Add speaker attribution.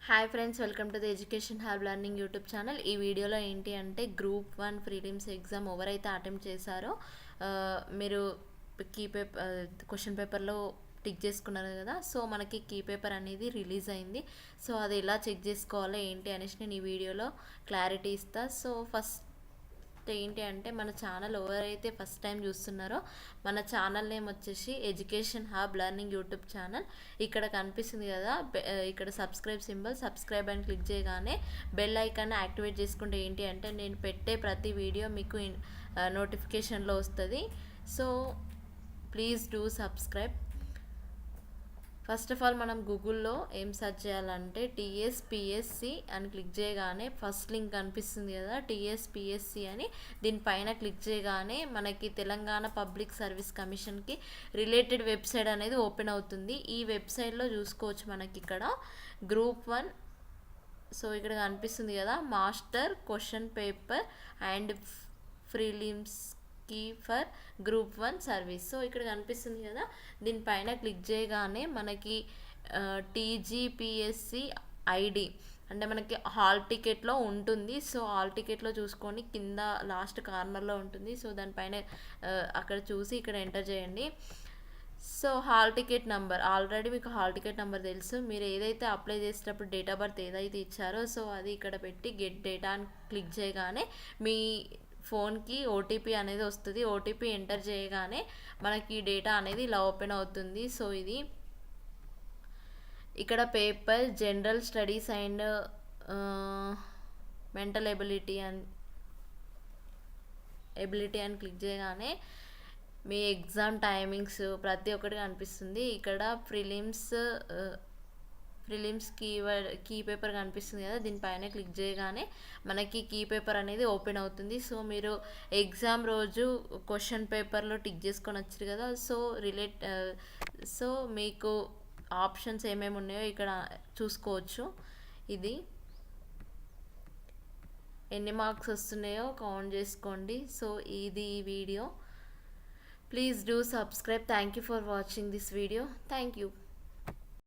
Speaker 1: Hi friends, welcome to the education hub learning YouTube channel. ఈ వీడియోలో ఏంటి అంటే గ్రూప్ 1 ప్రిలిమ్స్ ఎగ్జామ్ ఎవరైతే అటెంప్ట్ చేశారో మీరు కీ పేపర్ క్వశ్చన్ పేపర్లో టిక్ చేసుకున్నారు కదా. సో మనకి కీ పేపర్ అనేది రిలీజ్ అయింది. సో అది ఎలా చెక్ చేసుకోవాలో ఏంటి అనేసి నేను ఈ వీడియోలో క్లారిటీ ఇస్తా. సో ఫస్ట్ ఏంటి అంటే మన ఛానల్ ఎవరైతే ఫస్ట్ టైం చూస్తున్నారో మన ఛానల్ నేమ్ వచ్చేసి education hub learning YouTube channel. ఇక్కడ కనిపిస్తుంది కదా, ఇక్కడ సబ్స్క్రైబ్ అని క్లిక్ చేయగానే బెల్ ఐకాన్ యాక్టివేట్ చేసుకుంటే ఏంటి అంటే నేను పెట్టే ప్రతి వీడియో మీకు నోటిఫికేషన్లో వస్తుంది. So please do subscribe. First of all మనం గూగుల్లో ఏం సెర్చ్ చేయాలంటే టీఎస్పిఎస్సి అని క్లిక్ చేయగానే ఫస్ట్ లింక్ కనిపిస్తుంది కదా, టీఎస్పిఎస్సి అని. దీనిపైన క్లిక్ చేయగానే మనకి తెలంగాణ పబ్లిక్ సర్వీస్ కమిషన్కి రిలేటెడ్ వెబ్సైట్ అనేది ఓపెన్ అవుతుంది. ఈ వెబ్సైట్లో చూసుకోవచ్చు మనకి ఇక్కడ గ్రూప్ 1. సో ఇక్కడ కనిపిస్తుంది కదా, master question paper and prelims key for group 1 service. So ఇక్కడ కనిపిస్తుంది కదా, దీనిపైన క్లిక్ చేయగానే మనకి టీజీపీఎస్సి ఐడి అంటే మనకి హాల్ టికెట్లో ఉంటుంది. సో హాల్ టికెట్లో చూసుకొని కింద లాస్ట్ కార్నర్లో ఉంటుంది. సో దానిపైన అక్కడ చూసి ఇక్కడ ఎంటర్ చేయండి. So hall ticket number, already మీకు హాల్ టికెట్ నెంబర్ తెలుసు. మీరు ఏదైతే అప్లై చేసేటప్పుడు డేట్ ఆఫ్ బర్త్ ఏదైతే ఇచ్చారో సో అది ఇక్కడ పెట్టి గెట్ డేటా అని క్లిక్ చేయగానే మీ ఫోన్కి ఓటీపీ అనేది వస్తుంది. ఓటీపీ ఎంటర్ చేయగానే మనకి డేటా అనేది ఇలా ఓపెన్ అవుతుంది. సో ఇది ఇక్కడ paper general studies and mental ability అని క్లిక్ చేయగానే మీ ఎగ్జామ్ టైమింగ్స్ ప్రతి ఒక్కటి కనిపిస్తుంది. ఇక్కడ ప్రిలిమ్స్ కీ పేపర్ కనిపిస్తుంది కదా, దీనిపైన క్లిక్ చేయగానే మనకి కీ పేపర్ అనేది ఓపెన్ అవుతుంది. సో మీరు ఎగ్జామ్ రోజు క్వశ్చన్ పేపర్లో టిక్ చేసుకొని వచ్చారు కదా. సో మీకు ఆప్షన్స్ ఏమేమి ఉన్నాయో ఇక్కడ చూసుకోవచ్చు. ఇది ఎన్ని మార్క్స్ వస్తున్నాయో కౌంట్ చేసుకోండి. సో ఇది ఈ video. Please do subscribe. Thank you for watching this video. Thank you.